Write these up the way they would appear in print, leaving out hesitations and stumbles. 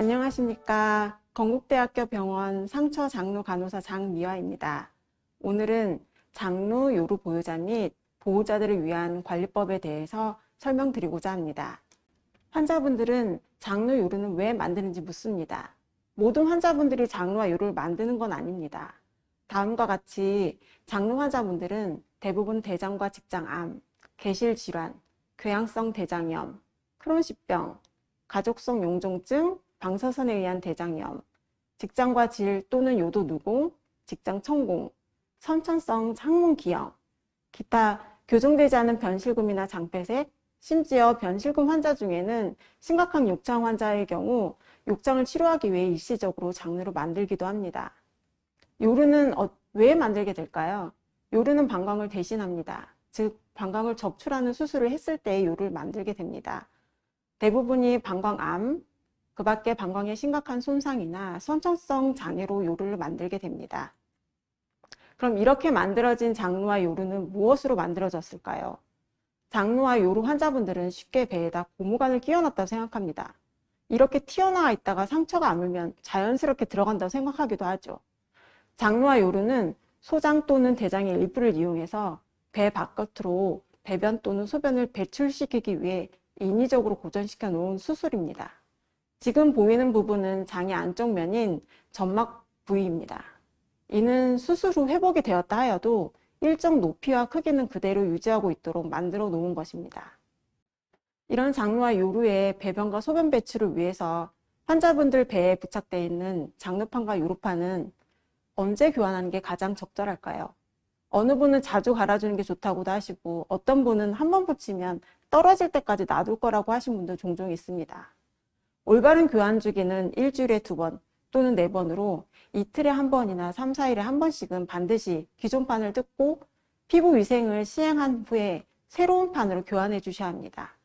안녕하십니까. 건국대학교 병원 상처 장루 간호사 장미화입니다. 오늘은 장루 요루 보유자 및 보호자들을 위한 관리법에 대해서 설명드리고자 합니다. 환자분들은 장루 요루는 왜 만드는지 묻습니다. 모든 환자분들이 장루와 요루를 만드는 건 아닙니다. 다음과 같이 장루 환자분들은 대부분 대장과 직장암, 개실질환, 궤양성 대장염, 크론십병, 가족성 용종증, 방사선에 의한 대장염, 직장과 질 또는 요도 누공, 직장 천공, 선천성 항문 기형, 기타 교정되지 않은 변실금이나 장폐색, 심지어 변실금 환자 중에는 심각한 욕창 환자의 경우 욕창을 치료하기 위해 일시적으로 장루로 만들기도 합니다. 요루는 왜 만들게 될까요? 요루는 방광을 대신합니다. 즉 방광을 적출하는 수술을 했을 때 요루를 만들게 됩니다. 대부분이 방광암, 그 밖에 방광에 심각한 손상이나 선천성 장애로 요루를 만들게 됩니다. 그럼 이렇게 만들어진 장루와 요루는 무엇으로 만들어졌을까요? 장루와 요루 환자분들은 쉽게 배에다 고무관을 끼워놨다고 생각합니다. 이렇게 튀어나와 있다가 상처가 안 오면 자연스럽게 들어간다고 생각하기도 하죠. 장루와 요루는 소장 또는 대장의 일부를 이용해서 배 바깥으로 배변 또는 소변을 배출시키기 위해 인위적으로 고정시켜 놓은 수술입니다. 지금 보이는 부분은 장의 안쪽 면인 점막 부위입니다. 이는 수술 후 회복이 되었다 하여도 일정 높이와 크기는 그대로 유지하고 있도록 만들어 놓은 것입니다. 이런 장루와 요루의 배변과 소변 배출을 위해서 환자분들 배에 부착되어 있는 장루판과 요루판은 언제 교환하는 게 가장 적절할까요? 어느 분은 자주 갈아주는 게 좋다고도 하시고 어떤 분은 한 번 붙이면 떨어질 때까지 놔둘 거라고 하신 분도 종종 있습니다. 올바른 교환 주기는 일주일에 2번 또는 4번으로 이틀에 1번이나 3, 4일에 1번씩은 반드시 기존 판을 뜯고 피부 위생을 시행한 후에 새로운 판으로 교환해 주셔야 합니다.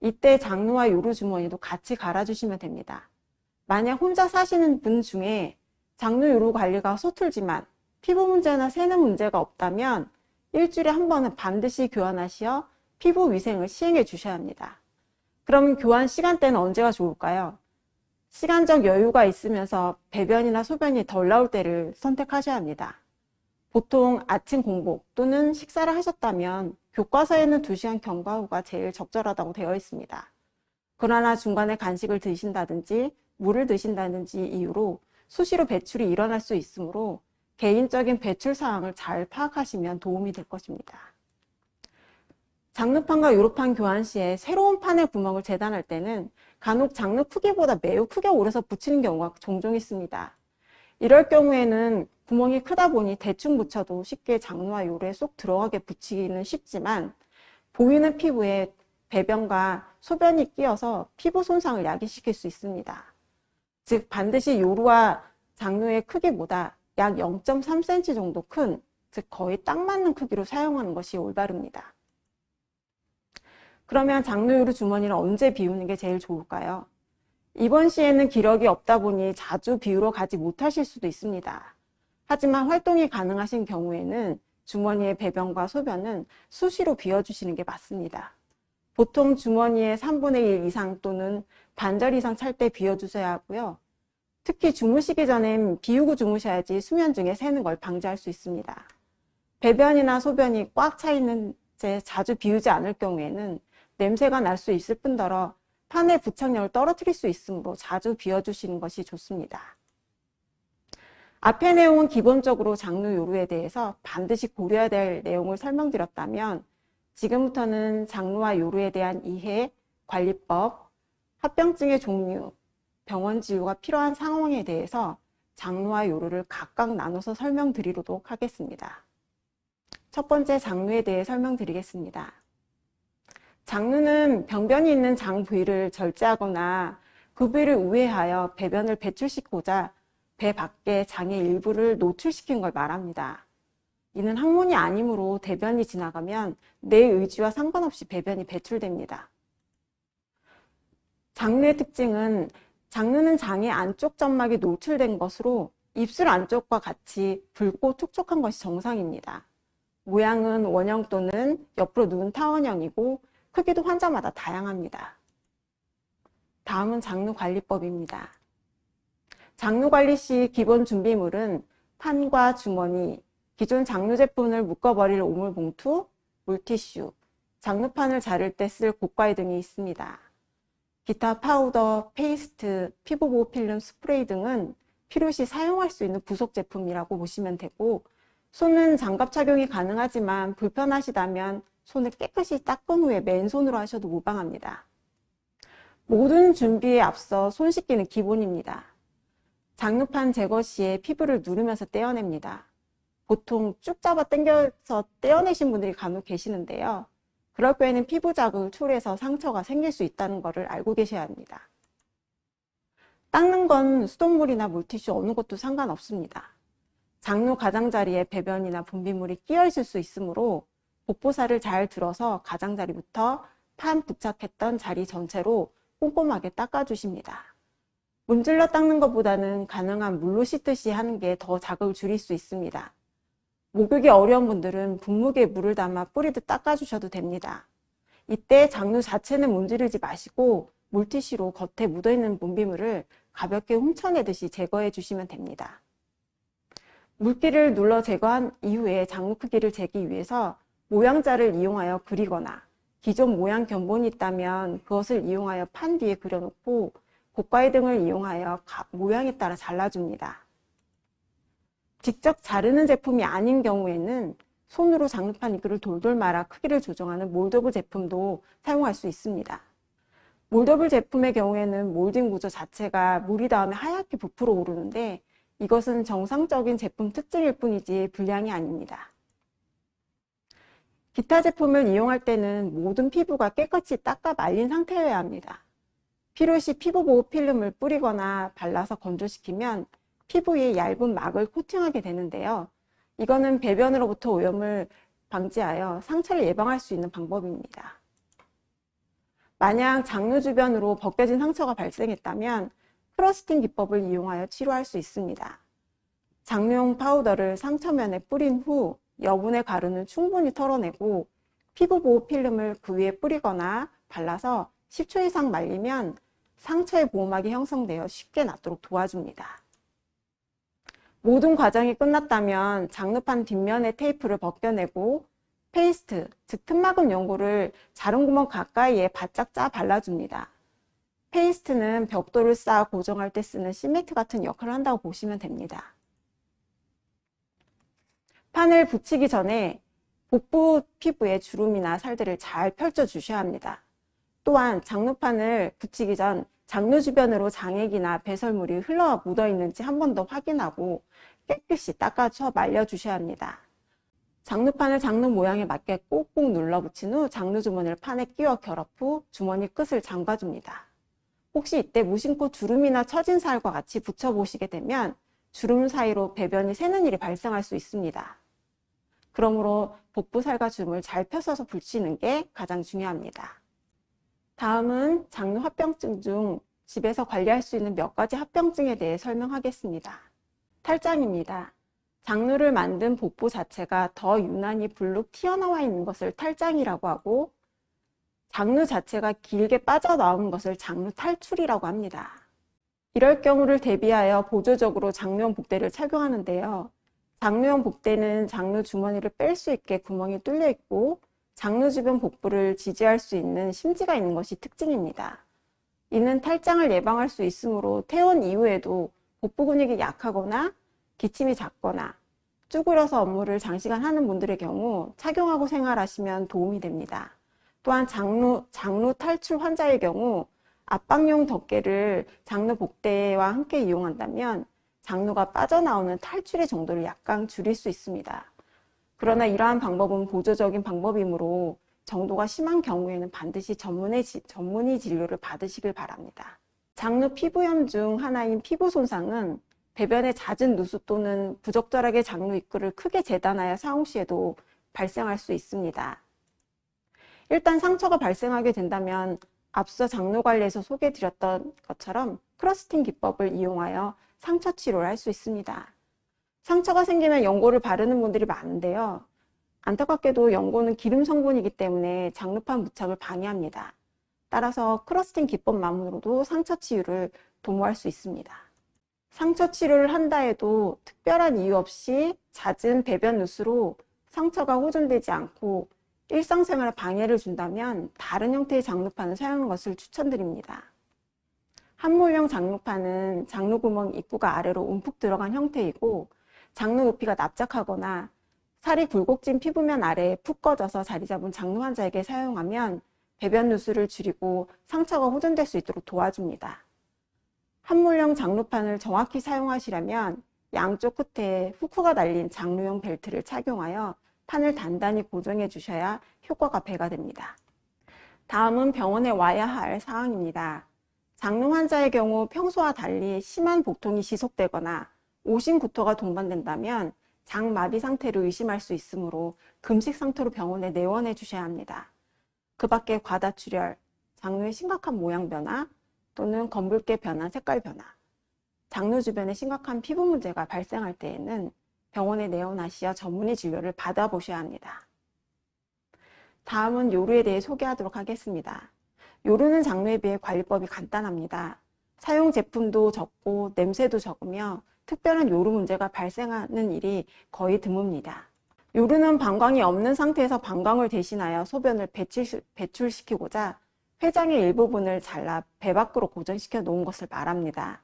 이때 장루와 요루 주머니도 같이 갈아주시면 됩니다. 만약 혼자 사시는 분 중에 장루 요루 관리가 서툴지만 피부 문제나 새는 문제가 없다면 일주일에 1번은 반드시 교환하시어 피부 위생을 시행해 주셔야 합니다. 그럼 교환 시간대는 언제가 좋을까요? 시간적 여유가 있으면서 배변이나 소변이 덜 나올 때를 선택하셔야 합니다. 보통 아침 공복 또는 식사를 하셨다면 교과서에는 2시간 경과 후가 제일 적절하다고 되어 있습니다. 그러나 중간에 간식을 드신다든지 물을 드신다든지 이유로 수시로 배출이 일어날 수 있으므로 개인적인 배출 사항을 잘 파악하시면 도움이 될 것입니다. 장루판과 요루판 교환 시에 새로운 판의 구멍을 재단할 때는 간혹 장루 크기보다 매우 크게 오려서 붙이는 경우가 종종 있습니다. 이럴 경우에는 구멍이 크다 보니 대충 붙여도 쉽게 장루와 요루에 쏙 들어가게 붙이기는 쉽지만 보이는 피부에 배변과 소변이 끼어서 피부 손상을 야기시킬 수 있습니다. 즉 반드시 요루와 장루의 크기보다 약 0.3cm 정도 큰, 즉 거의 딱 맞는 크기로 사용하는 것이 올바릅니다. 그러면 장루 요루 주머니를 언제 비우는 게 제일 좋을까요? 이번 시에는 기력이 없다 보니 자주 비우러 가지 못하실 수도 있습니다. 하지만 활동이 가능하신 경우에는 주머니의 배변과 소변은 수시로 비워주시는 게 맞습니다. 보통 주머니의 3분의 1 이상 또는 반절 이상 찰 때 비워주셔야 하고요. 특히 주무시기 전엔 비우고 주무셔야지 수면 중에 새는 걸 방지할 수 있습니다. 배변이나 소변이 꽉 차 있는 채 자주 비우지 않을 경우에는 냄새가 날 수 있을 뿐더러 판의 부착력을 떨어뜨릴 수 있으므로 자주 비워주시는 것이 좋습니다. 앞의 내용은 기본적으로 장루 요루에 대해서 반드시 고려해야 될 내용을 설명드렸다면 지금부터는 장루와 요루에 대한 이해, 관리법, 합병증의 종류, 병원 진료가 필요한 상황에 대해서 장루와 요루를 각각 나눠서 설명드리도록 하겠습니다. 첫 번째 장루에 대해 설명드리겠습니다. 장루는 병변이 있는 장 부위를 절제하거나 그 부위를 우회하여 배변을 배출시키고자 배 밖에 장의 일부를 노출시킨 걸 말합니다. 이는 항문이 아니므로 대변이 지나가면 내 의지와 상관없이 배변이 배출됩니다. 장루의 특징은 장루는 장의 안쪽 점막이 노출된 것으로 입술 안쪽과 같이 붉고 촉촉한 것이 정상입니다. 모양은 원형 또는 옆으로 누운 타원형이고 크기도 환자마다 다양합니다. 다음은 장루 관리법입니다. 장루 관리 시 기본 준비물은 판과 주머니, 기존 장루 제품을 묶어버릴 오물 봉투, 물티슈, 장루판을 자를 때 쓸 고과이 등이 있습니다. 기타 파우더, 페이스트, 피부보호 필름, 스프레이 등은 필요시 사용할 수 있는 부속 제품이라고 보시면 되고, 손은 장갑 착용이 가능하지만 불편하시다면 손을 깨끗이 닦은 후에 맨손으로 하셔도 무방합니다. 모든 준비에 앞서 손 씻기는 기본입니다. 장루판 제거 시에 피부를 누르면서 떼어냅니다. 보통 쭉 잡아 당겨서 떼어내신 분들이 간혹 계시는데요. 그럴 경우에는 피부 자극을 초래해서 상처가 생길 수 있다는 것을 알고 계셔야 합니다. 닦는 건 수돗물이나 물티슈 어느 것도 상관없습니다. 장루 가장자리에 배변이나 분비물이 끼어 있을 수 있으므로 복부살을 잘 들어서 가장자리부터 판 부착했던 자리 전체로 꼼꼼하게 닦아주십니다. 문질러 닦는 것보다는 가능한 물로 씻듯이 하는 게 더 자극을 줄일 수 있습니다. 목욕이 어려운 분들은 분무기에 물을 담아 뿌리듯 닦아주셔도 됩니다. 이때 장루 자체는 문지르지 마시고 물티슈로 겉에 묻어있는 분비물을 가볍게 훔쳐내듯이 제거해 주시면 됩니다. 물기를 눌러 제거한 이후에 장루 크기를 재기 위해서 모양자를 이용하여 그리거나 기존 모양 견본이 있다면 그것을 이용하여 판 뒤에 그려놓고 고과이 등을 이용하여 모양에 따라 잘라줍니다. 직접 자르는 제품이 아닌 경우에는 손으로 장루판 이끼를 돌돌 말아 크기를 조정하는 몰더블 제품도 사용할 수 있습니다. 몰더블 제품의 경우에는 몰딩 구조 자체가 물이 닿으면 하얗게 부풀어 오르는데 이것은 정상적인 제품 특징일 뿐이지 불량이 아닙니다. 기타 제품을 이용할 때는 모든 피부가 깨끗이 닦아 말린 상태여야 합니다. 필요시 피부 보호 필름을 뿌리거나 발라서 건조시키면 피부에 얇은 막을 코팅하게 되는데요. 이거는 배변으로부터 오염을 방지하여 상처를 예방할 수 있는 방법입니다. 만약 장루 주변으로 벗겨진 상처가 발생했다면 크러스팅 기법을 이용하여 치료할 수 있습니다. 장루용 파우더를 상처면에 뿌린 후 여분의 가루는 충분히 털어내고 피부 보호 필름을 그 위에 뿌리거나 발라서 10초 이상 말리면 상처의 보호막이 형성되어 쉽게 낫도록 도와줍니다. 모든 과정이 끝났다면 장루판 뒷면의 테이프를 벗겨내고 페이스트, 즉 틈막음 연고를 자른 구멍 가까이에 바짝 짜 발라줍니다. 페이스트는 벽돌을 쌓아 고정할 때 쓰는 시멘트 같은 역할을 한다고 보시면 됩니다. 판을 붙이기 전에 복부 피부에 주름이나 살들을 잘 펼쳐 주셔야 합니다. 또한 장루판을 붙이기 전 장루 주변으로 장액이나 배설물이 흘러 묻어 있는지 한 번 더 확인하고 깨끗이 닦아줘 말려 주셔야 합니다. 장루판을 장루 모양에 맞게 꼭꼭 눌러 붙인 후 장루 주머니를 판에 끼워 결합 후 주머니 끝을 잠가 줍니다. 혹시 이때 무심코 주름이나 처진 살과 같이 붙여 보시게 되면 주름 사이로 배변이 새는 일이 발생할 수 있습니다. 그러므로 복부살과 주름을 잘 펴서서 붙이는 게 가장 중요합니다. 다음은 장루 합병증 중 집에서 관리할 수 있는 몇 가지 합병증에 대해 설명하겠습니다. 탈장입니다. 장루를 만든 복부 자체가 더 유난히 불룩 튀어나와 있는 것을 탈장이라고 하고 장루 자체가 길게 빠져나오는 것을 장루 탈출이라고 합니다. 이럴 경우를 대비하여 보조적으로 장루용 복대를 착용하는데요. 장루용 복대는 장루 주머니를 뺄 수 있게 구멍이 뚫려 있고 장루 주변 복부를 지지할 수 있는 심지가 있는 것이 특징입니다. 이는 탈장을 예방할 수 있으므로 퇴원 이후에도 복부 근육이 약하거나 기침이 잦거나 쭈그려서 업무를 장시간 하는 분들의 경우 착용하고 생활하시면 도움이 됩니다. 또한 장루 탈출 환자의 경우 압박용 덮개를 장루 복대와 함께 이용한다면 장루가 빠져나오는 탈출의 정도를 약간 줄일 수 있습니다. 그러나 이러한 방법은 보조적인 방법이므로 정도가 심한 경우에는 반드시 전문의 진료를 받으시길 바랍니다. 장루 피부염 중 하나인 피부 손상은 배변의 잦은 누수 또는 부적절하게 장루 입구를 크게 재단하여 사용 시에도 발생할 수 있습니다. 일단 상처가 발생하게 된다면 앞서 장루 관리에서 소개해드렸던 것처럼 크러스팅 기법을 이용하여 상처 치료를 할 수 있습니다. 상처가 생기면 연고를 바르는 분들이 많은데요. 안타깝게도 연고는 기름 성분이기 때문에 장루판 부착을 방해합니다. 따라서 크러스팅 기법만으로도 상처 치유를 도모할 수 있습니다. 상처 치료를 한다 해도 특별한 이유 없이 잦은 배변 누수로 상처가 호전되지 않고 일상생활에 방해를 준다면 다른 형태의 장누판을 사용하는 것을 추천드립니다. 함몰형 장누판은 장누구멍 입구가 아래로 움푹 들어간 형태이고 장누 높이가 납작하거나 살이 굴곡진 피부면 아래에 푹 꺼져서 자리 잡은 장누 환자에게 사용하면 배변 누수를 줄이고 상처가 호전될 수 있도록 도와줍니다. 함몰형 장누판을 정확히 사용하시려면 양쪽 끝에 후크가 달린 장누용 벨트를 착용하여 판을 단단히 고정해 주셔야 효과가 배가 됩니다. 다음은 병원에 와야 할 사항입니다. 장누 환자의 경우 평소와 달리 심한 복통이 지속되거나 오심 구토가 동반된다면 장마비 상태를 의심할 수 있으므로 금식 상태로 병원에 내원해 주셔야 합니다. 그 밖에 과다출혈, 장누의 심각한 모양 변화 또는 검붉게 변한 색깔 변화, 장누 주변에 심각한 피부 문제가 발생할 때에는 병원에 내원하시어 전문의 진료를 받아보셔야 합니다. 다음은 요루에 대해 소개하도록 하겠습니다. 요루는 장누에 비해 관리법이 간단합니다. 사용 제품도 적고 냄새도 적으며 특별한 요루 문제가 발생하는 일이 거의 드뭅니다. 요루는 방광이 없는 상태에서 방광을 대신하여 소변을 배출시키고자 췌장의 일부분을 잘라 배 밖으로 고정시켜 놓은 것을 말합니다.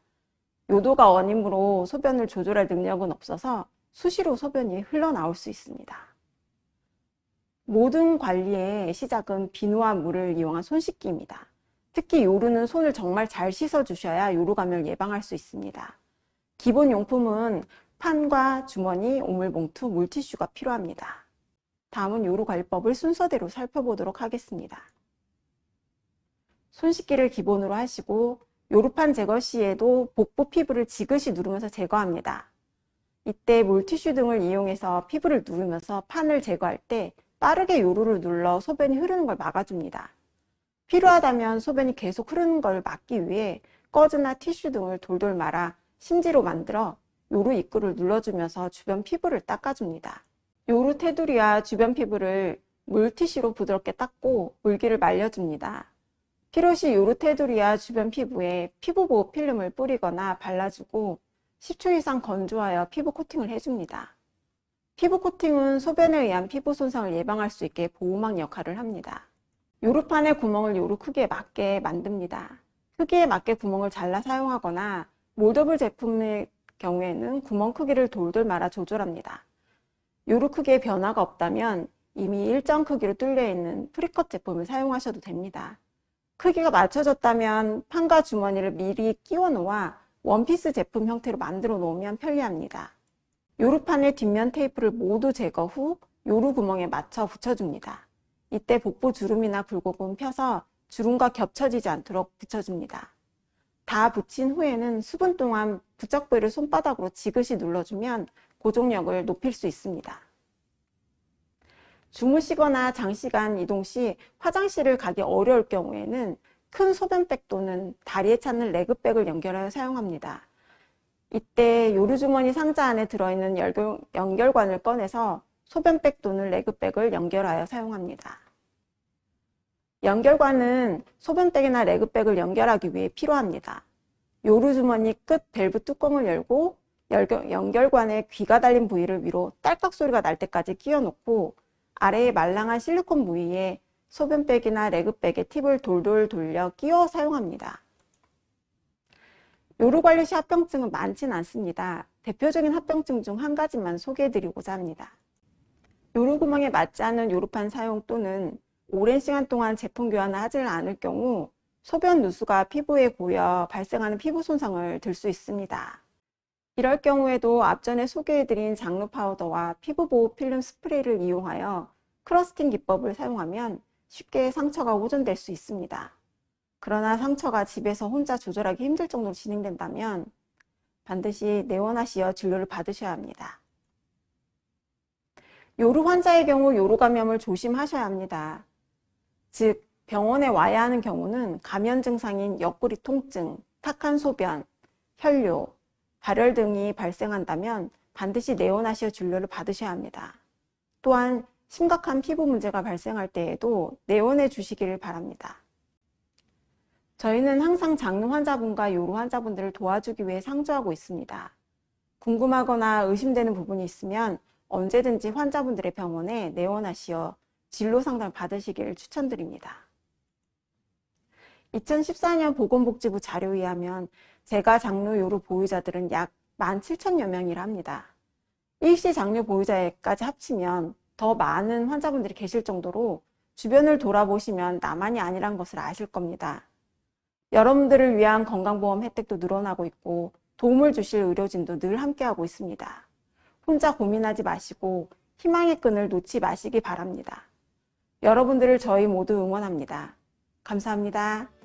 요도가 원인으로 소변을 조절할 능력은 없어서 수시로 소변이 흘러나올 수 있습니다. 모든 관리의 시작은 비누와 물을 이용한 손 씻기입니다. 특히 요루는 손을 정말 잘 씻어 주셔야 요루 감염을 예방할 수 있습니다. 기본 용품은 판과 주머니, 오물봉투, 물티슈가 필요합니다. 다음은 요루 관리법을 순서대로 살펴보도록 하겠습니다. 손 씻기를 기본으로 하시고 요루판 제거 시에도 복부 피부를 지그시 누르면서 제거합니다. 이때 물티슈 등을 이용해서 피부를 누르면서 판을 제거할 때 빠르게 요루를 눌러 소변이 흐르는 걸 막아줍니다. 필요하다면 소변이 계속 흐르는 걸 막기 위해 꺼즈나 티슈 등을 돌돌 말아 심지로 만들어 요루 입구를 눌러주면서 주변 피부를 닦아줍니다. 요루 테두리와 주변 피부를 물티슈로 부드럽게 닦고 물기를 말려줍니다. 필요시 요루 테두리와 주변 피부에 피부 보호 필름을 뿌리거나 발라주고 10초 이상 건조하여 피부 코팅을 해줍니다. 피부 코팅은 소변에 의한 피부 손상을 예방할 수 있게 보호막 역할을 합니다. 요루판의 구멍을 요루 크기에 맞게 만듭니다. 크기에 맞게 구멍을 잘라 사용하거나 몰더블 제품의 경우에는 구멍 크기를 돌돌 말아 조절합니다. 요루 크기에 변화가 없다면 이미 일정 크기로 뚫려 있는 프리컷 제품을 사용하셔도 됩니다. 크기가 맞춰졌다면 판과 주머니를 미리 끼워 놓아 원피스 제품 형태로 만들어 놓으면 편리합니다. 요루판의 뒷면 테이프를 모두 제거 후 요루 구멍에 맞춰 붙여줍니다. 이때 복부 주름이나 굴곡은 펴서 주름과 겹쳐지지 않도록 붙여줍니다. 다 붙인 후에는 수분 동안 부착 부위를 손바닥으로 지그시 눌러주면 고정력을 높일 수 있습니다. 주무시거나 장시간 이동 시 화장실을 가기 어려울 경우에는 큰 소변백 또는 다리에 찾는 레그백을 연결하여 사용합니다. 이때 요루주머니 상자 안에 들어있는 연결관을 꺼내서 소변백 또는 레그백을 연결하여 사용합니다. 연결관은 소변백이나 레그백을 연결하기 위해 필요합니다. 요루주머니 끝 밸브 뚜껑을 열고 연결관에 귀가 달린 부위를 위로 딸깍 소리가 날 때까지 끼워 놓고 아래에 말랑한 실리콘 부위에 소변백이나 레그백의 팁을 돌돌 돌려 끼워 사용합니다. 요루 관리 시 합병증은 많지는 않습니다. 대표적인 합병증 중 한 가지만 소개해드리고자 합니다. 요루 구멍에 맞지 않는 요루판 사용 또는 오랜 시간 동안 제품 교환을 하지 않을 경우 소변 누수가 피부에 고여 발생하는 피부 손상을 들 수 있습니다. 이럴 경우에도 앞전에 소개해드린 장루 파우더와 피부 보호 필름 스프레이를 이용하여 크러스팅 기법을 사용하면 쉽게 상처가 호전될 수 있습니다. 그러나 상처가 집에서 혼자 조절하기 힘들 정도로 진행된다면 반드시 내원하시어 진료를 받으셔야 합니다. 요루 환자의 경우 요루 감염을 조심하셔야 합니다. 즉 병원에 와야 하는 경우는 감염 증상인 옆구리 통증, 탁한 소변, 혈뇨, 발열 등이 발생한다면 반드시 내원하시어 진료를 받으셔야 합니다. 또한 심각한 피부 문제가 발생할 때에도 내원해 주시기를 바랍니다. 저희는 항상 장루 환자분과 요로 환자분들을 도와주기 위해 상주하고 있습니다. 궁금하거나 의심되는 부분이 있으면 언제든지 환자분들의 병원에 내원하시어 진로 상담 받으시길 추천드립니다. 2014년 보건복지부 자료에 의하면 재가 장루 요로 보유자들은 약 17,000여 명이라 합니다. 일시 장루 보유자까지 합치면 더 많은 환자분들이 계실 정도로 주변을 돌아보시면 나만이 아니란 것을 아실 겁니다. 여러분들을 위한 건강보험 혜택도 늘어나고 있고 도움을 주실 의료진도 늘 함께하고 있습니다. 혼자 고민하지 마시고 희망의 끈을 놓지 마시기 바랍니다. 여러분들을 저희 모두 응원합니다. 감사합니다.